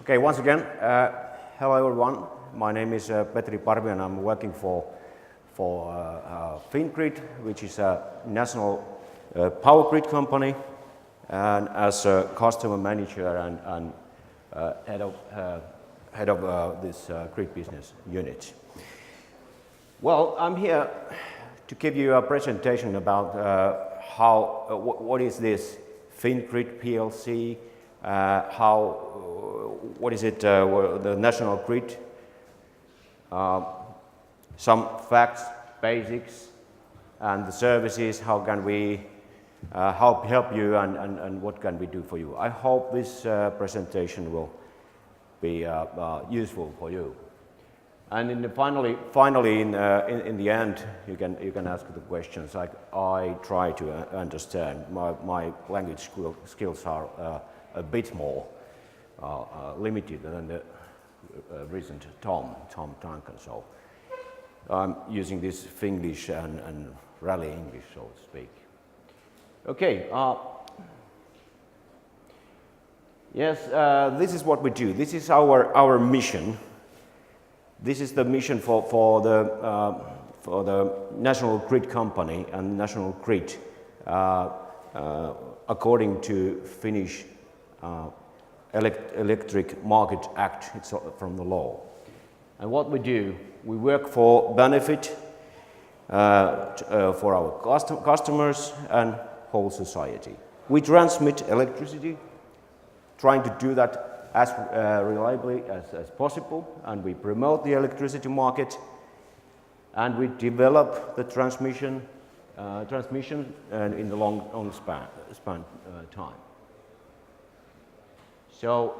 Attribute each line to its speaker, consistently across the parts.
Speaker 1: Okay, once again, hello everyone. My name is Petri Parviainen. I'm working for Fingrid, which is a national power grid company, and as a customer manager and head of this grid business unit. Well, I'm here to give you a presentation about what is this Fingrid PLC, what is it, the national grid, some facts, basics, and the services, how can we help you, and what can we do for you. I hope this presentation will be useful for you. And finally, in the end, you can ask the questions. I try to understand. My language skills are a bit more limited than the recent Tom Duncan. So I'm using this Finnish and rally English, so to speak. Okay. Yes, this is what we do. This is our mission. This is the mission for the national grid company and national grid, according to Finnish Electric Market Act. It's from the law. And what we do, we work for benefit for our customers and whole society. We transmit electricity, trying to do that as reliably as possible, and we promote the electricity market, and we develop the transmission in the long span time. So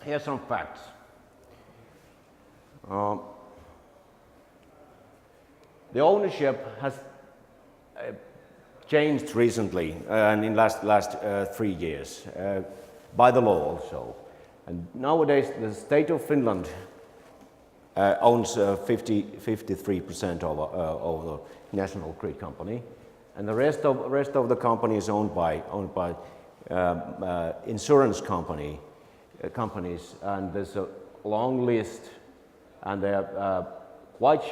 Speaker 1: here's some facts. The ownership has changed recently, and in last 3 years. By the law also. And nowadays the state of Finland owns 53% of the national grid company, and the rest of the company is owned by insurance companies, and there's a long list, and they are quite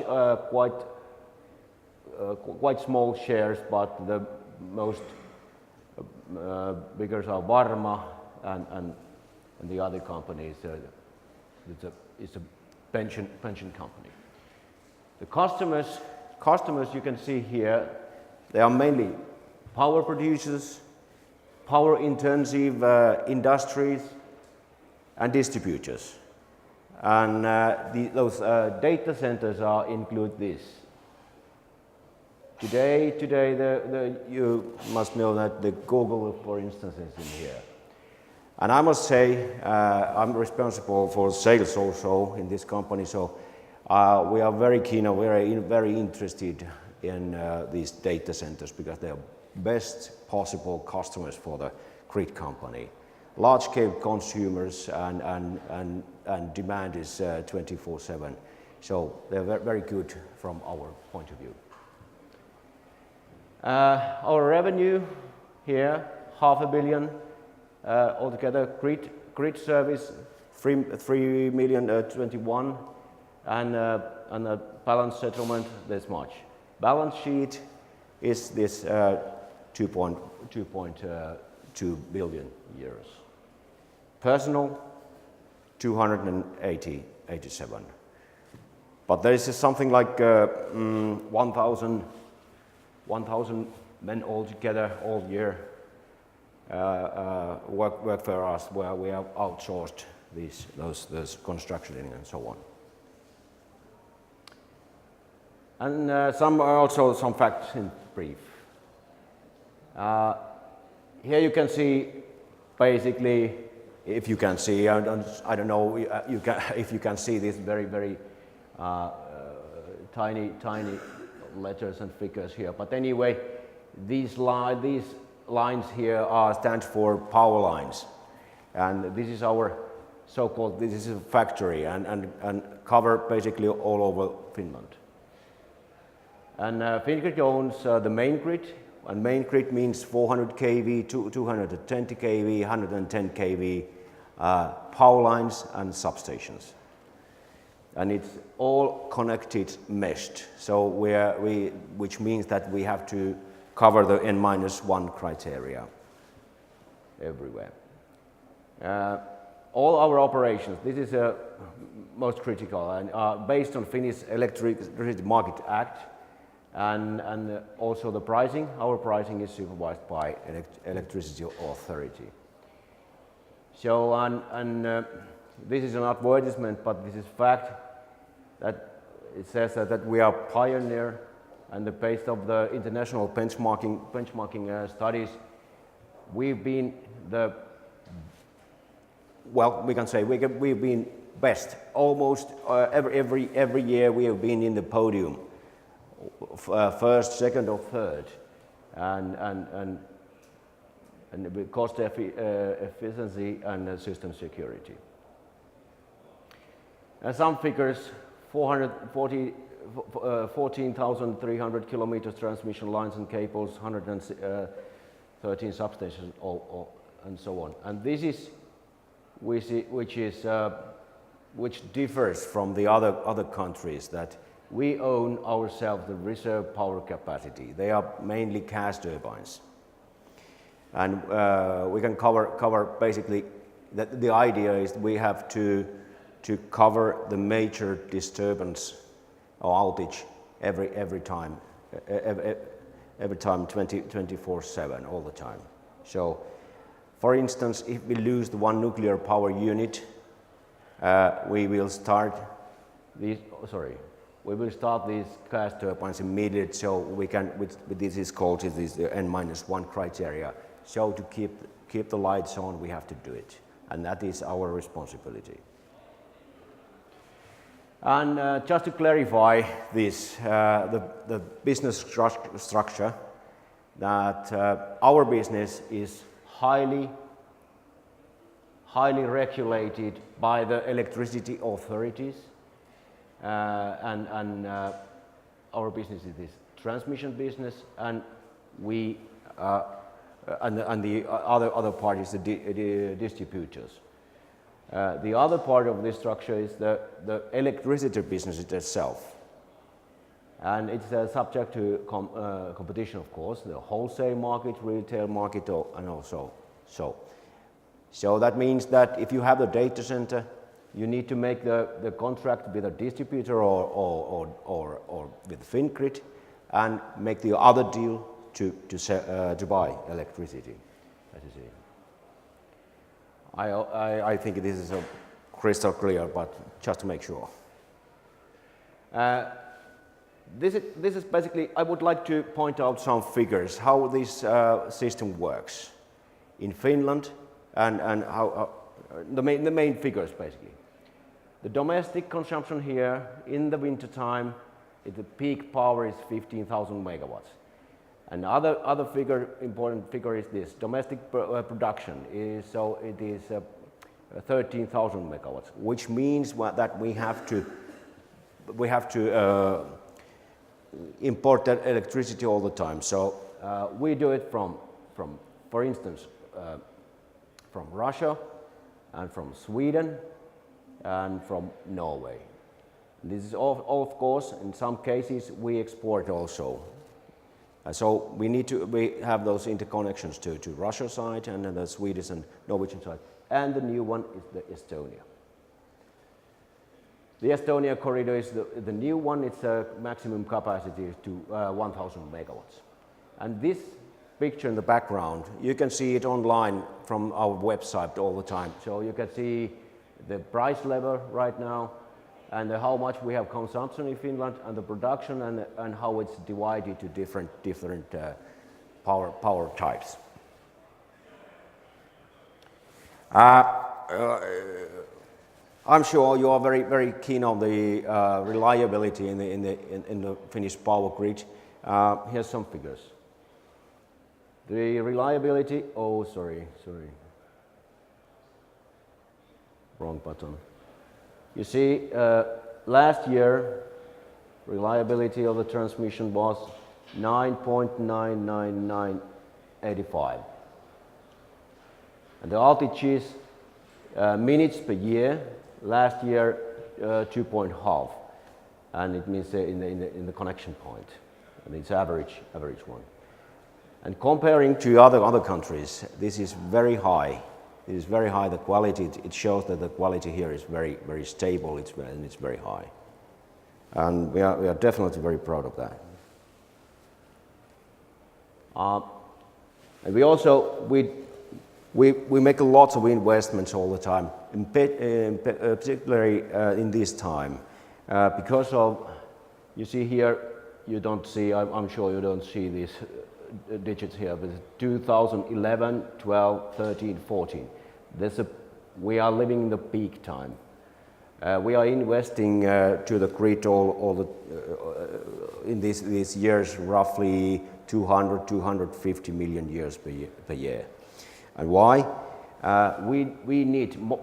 Speaker 1: small shares, but the most bigger are Varma. And the other company is a pension company. The customers you can see here, they are mainly power producers, power intensive industries, and distributors. And those data centers include this. Today you must know that the Google, for instance, is in here. And I must say, I'm responsible for sales also in this company, so we are very keen and very interested in these data centers because they are best possible customers for the grid company. Large-scale consumers and demand is 24/7, so they're very good from our point of view. Our revenue here, 500 million. Altogether, grid service 3,021,000, and a balance settlement this much. Balance sheet is this 2.2 billion euros. Personnel 287. But there is something like 1,000 men altogether all year. Work for us, where we have outsourced those construction and so on. And also some facts in brief. Here you can see basically, if you can see, I don't know if you can see these very tiny letters and figures here. But anyway, these lines here stand for power lines, and this is our so-called, this is a factory and cover basically all over Finland. And Fingrid owns the main grid, and main grid means 400 kV, 220 kV, 110 kV, power lines and substations. And it's all connected, meshed. So which means that we have to cover the N-1 criteria everywhere. All our operations, this is most critical, and based on Finnish Electricity Market Act, and also the pricing. Our pricing is supervised by Electricity Authority. So, this is an advertisement, but this is fact that it says that we are pioneer, and based on the international benchmarking studies, we've been we can say we've been best. Almost every year we have been in the podium, first, second, or third, and with cost efficiency and system security. And some figures: 14,300 kilometers transmission lines and cables, 113 substations, and so on. And this is which differs from the other countries, that we own ourselves the reserve power capacity. They are mainly gas turbines, and we can cover basically that. The idea is we have to cover the major disturbance or outage every time 24/7 all the time. So, for instance, if we lose the one nuclear power unit, we will start these gas turbines immediately. So we can, this is called the N-1 criteria. So to keep the lights on, we have to do it, and that is our responsibility. And just to clarify this, the business structure, that our business is highly regulated by the electricity authorities, and our business is this transmission business, and we and the other part is the distributors. The other part of this structure is the electricity business itself, and it's subject to competition, of course, the wholesale market, retail market, and also so that means that if you have a data center, you need to make the contract with a distributor or with Fingrid, and make the other deal to buy electricity. That is it. I think this is crystal clear, but just to make sure. This is basically, I would like to point out some figures, how this system works in Finland, and how the main figures basically. The domestic consumption here in the winter time, the peak power is 15,000 megawatts. And other important figure is this: domestic production is 13,000 megawatts, which means that we have to import that electricity all the time. So we do it from for instance, from Russia, and from Sweden, and from Norway. This is all, of course, in some cases we export also. So we have those interconnections to Russia side, and the Swedish and Norwegian side, and the new one is the Estonia. The Estonia corridor is the new one. It's a maximum capacity to 1,000 megawatts. And this picture in the background, you can see it online from our website all the time. So you can see the price level right now, and how much we have consumption in Finland, and the production, and how it's divided to different power types. I'm sure you are very keen on the reliability in the Finnish power grid. Here's some figures. The reliability. Oh, sorry. Wrong button. You see, last year, reliability of the transmission was 9.99985. And the outages minutes per year. Last year 2.5, and it means in the connection point, and it's average one. And comparing to other countries, this is very high. It is very high. The quality, it shows that the quality here is very stable. It's very high, and we are definitely very proud of that. And we also we make lots of investments all the time, particularly in this time, because of, you see here, you don't see, I'm sure you don't see these digits here, but 2011, 12, 13, 14. We are living in the peak time. We are investing to the grid in these years roughly 250 million years per year. And why? We need more.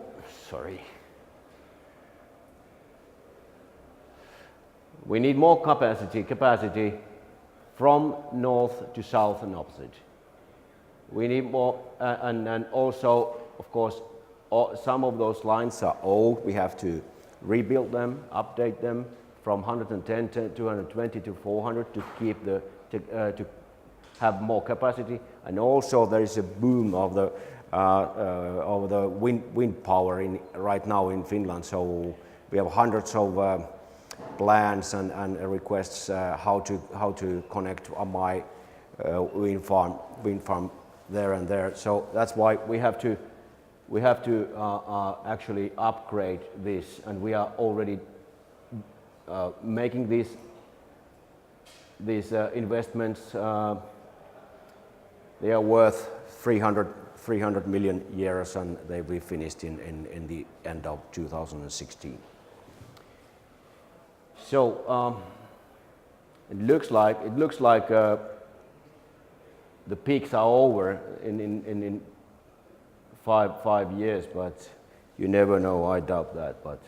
Speaker 1: We need more capacity from north to south and opposite. We need more, and also, of course, some of those lines are old. We have to rebuild them, update them from 110 to 220 to 400 to keep to have more capacity. And also there is a boom of the wind power right now in Finland. So we have hundreds of plans and requests how to connect my wind farm there and there. So that's why we have to actually upgrade this, and we are already making these investments. They are worth 300 million euros, and they will be finished in the end of 2016. So it looks like the peaks are over in 5 years, but you never know. I doubt that, but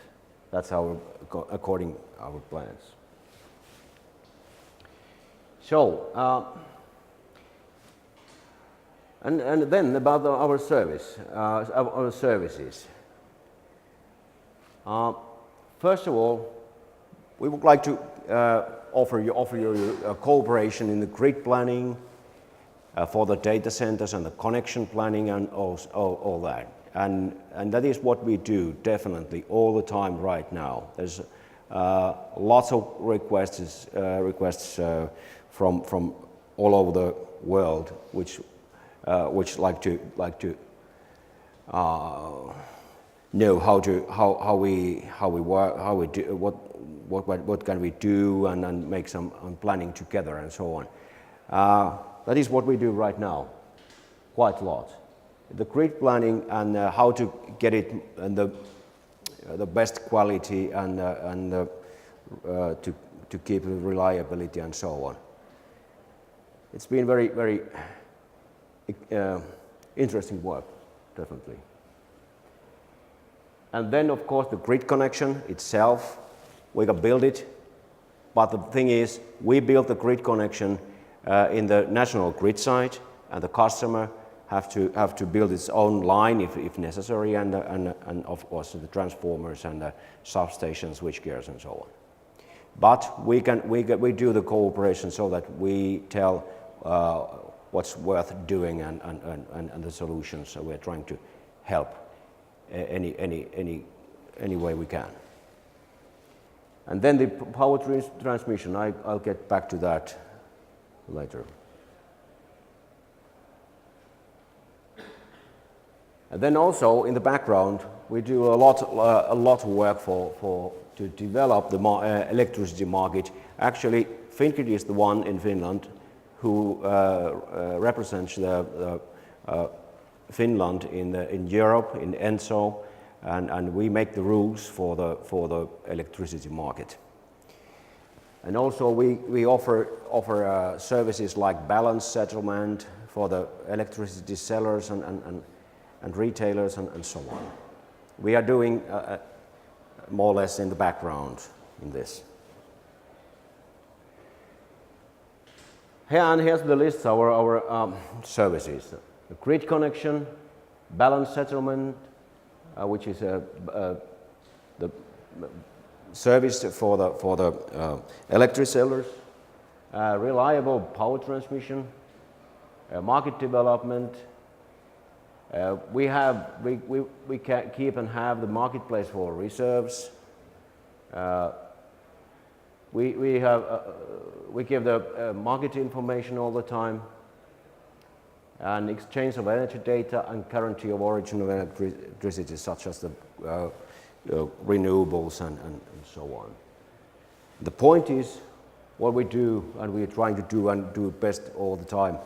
Speaker 1: that's according our plans. So and then about our services. First of all, we would like to offer you cooperation in the grid planning for the data centers and the connection planning and all that. And that is what we do definitely all the time right now. There's lots of requests from all over the world which like to know how we work, how we do, what can we do, and make some planning together and so on. That is what we do right now, quite a lot. The grid planning and how to get it and the best quality and to keep the reliability and so on. It's been very interesting work, definitely. And then, of course, the grid connection itself, we can build it, but the thing is, we build the grid connection in the national grid site, and the customer have to build its own line if necessary, and of course the transformers and the substations, switchgears, and so on. But we do the cooperation so that we tell what's worth doing and the solutions. So we're trying to help any way we can. And then the power transmission, I'll get back to that later. And then also in the background, we do a lot of work to develop the electricity market. Actually, Fingrid is the one in Finland who represents Finland in Europe, in ENSO, and we make the rules for the electricity market. And also we offer services like balance settlement for the electricity sellers and retailers and so on. We are doing more or less in the background in this. Here's the list of our services: the grid connection, balance settlement, which is the service for the electric sellers, reliable power transmission, market development. We can keep and have the marketplace for reserves. We give the market information all the time, and exchange of energy data and guarantee of origin of electricity, such as the renewables and so on. The point is what we do, and we are trying to do and do best all the time,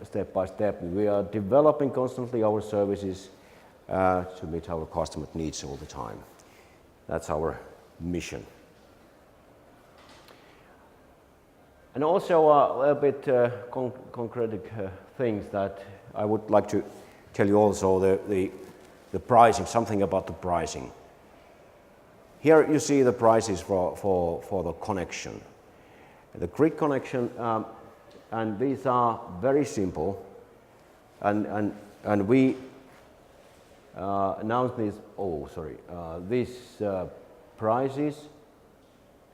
Speaker 1: step by step. We are developing constantly our services to meet our customer needs all the time. That's our mission. And also a little bit concrete things that I would like to tell you also, the pricing, something about the pricing. Here you see the prices for the connection. The grid connection, and these are very simple, and we announced these prices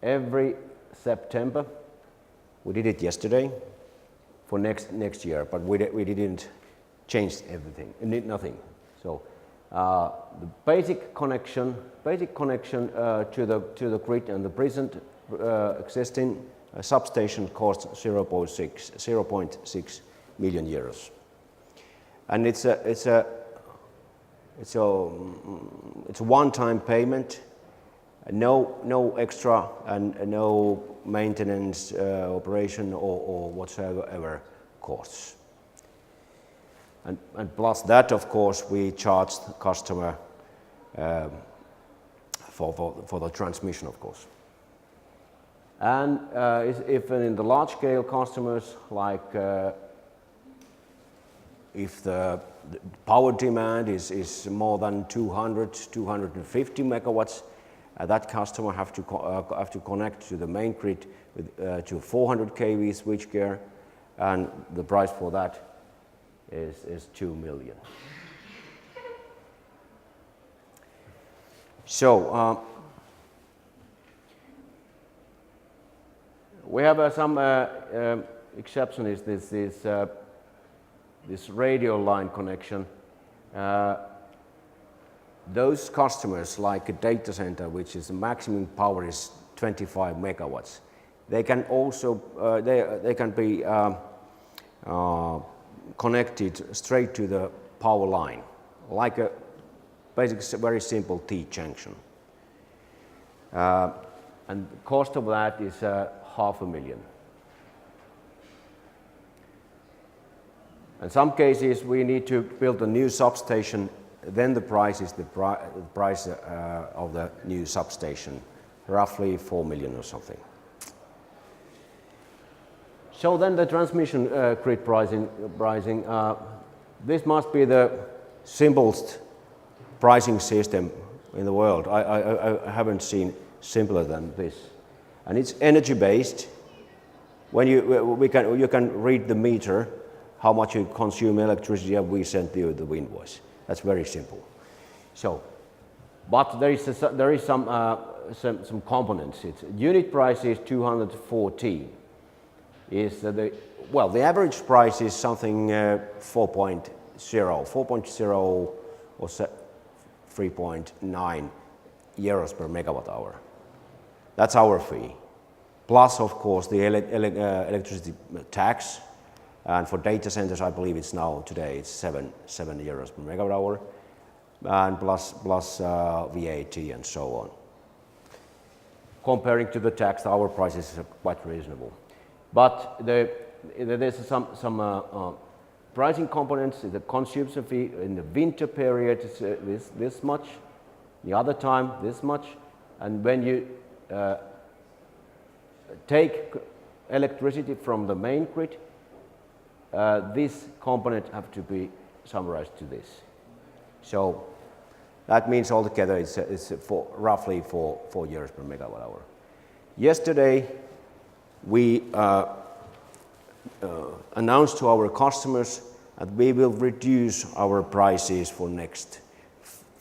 Speaker 1: every September. We did it yesterday for next year, but we didn't change everything, nothing. So the basic connection to the grid and the present existing substation costs 0.6 million euros, and it's a one-time payment. No extra and no maintenance, operation or whatsoever costs. And plus that, of course, we charge the customer for the transmission, of course. And if in the large-scale customers, like if the power demand is more than 250 megawatts, that customer have to connect to the main grid with, to 400 kV switchgear, and the price for that is 2 million. So we have some exception is this radio line connection. Those customers, like a data center, which is the maximum power is 25 megawatts, they can also they can be connected straight to the power line, like a basic, very simple T-junction. And the cost of that is 500,000. In some cases, we need to build a new substation. Then the price is the price of the new substation, roughly 4 million or something. So then the transmission grid pricing, this must be the simplest pricing system in the world. I haven't seen simpler than this, and it's energy based. When you can read the meter, how much you consume electricity, and we send you the invoice. That's very simple. So, but there is some components. Its unit price is 214. Is the average price is something 4.0 or 3.9 euros per megawatt hour. That's our fee. Plus, of course, the electricity tax. And for data centers, I believe it's now today it's 7 euros per megawatt hour, and plus VAT and so on. Comparing to the tax, our prices are quite reasonable. But there's some pricing components. The consumption fee in the winter period is this much, the other time this much, and when you take electricity from the main grid, this component have to be summarized to this. So that means altogether it's roughly 4 euros per megawatt hour. Yesterday we announced to our customers that we will reduce our prices for next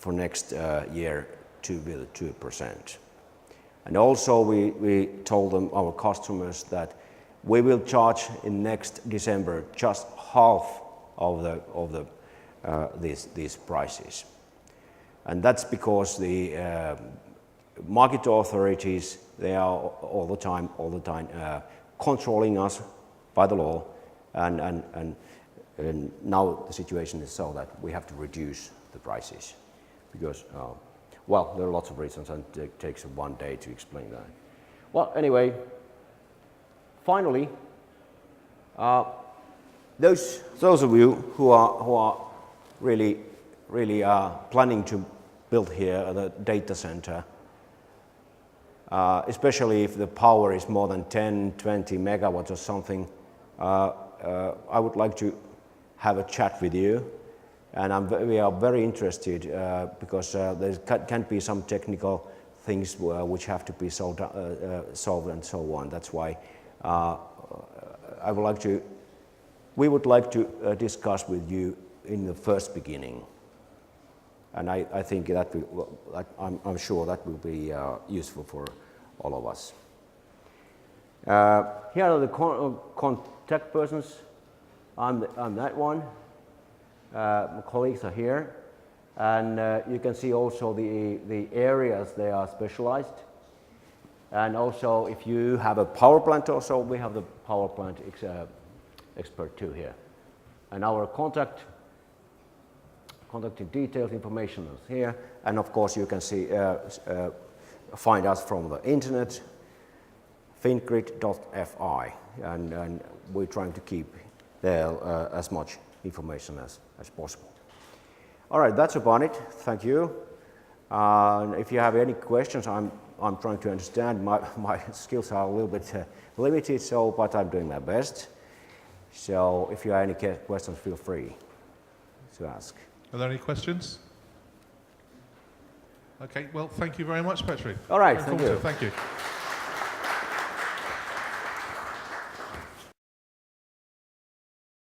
Speaker 1: for next year 2%. And also we told them, our customers, that we will charge in next December just half of these prices. And that's because the market authorities, they are all the time controlling us by the law, and now the situation is so that we have to reduce the prices because, well, there are lots of reasons, and it takes 1 day to explain that. Well, anyway, finally, those of you who are really planning to build here the data center, especially if the power is more than 10-20 megawatts or something, I would like to have a chat with you, and we are very interested because there can be some technical things which have to be solved and so on. That's why we would like to discuss with you in the first beginning, and I think that I'm sure that will be useful for all of us. Here are the contact persons. I'm that one. My colleagues are here, and you can see also the areas they are specialized. And also, if you have a power plant, also we have the power plant expert too here. And our contact details information is here, and of course you can see find us from the internet, fingrid.fi, and we're trying to keep there as much information as possible. All right, that's about it. Thank you. If you have any questions, I'm trying to understand. My skills are a little bit limited, but I'm doing my best. So if you have any questions, feel free to ask.
Speaker 2: Are there any questions? Okay, well, thank you very much, Petri.
Speaker 1: All right, thank you.
Speaker 2: Thank you.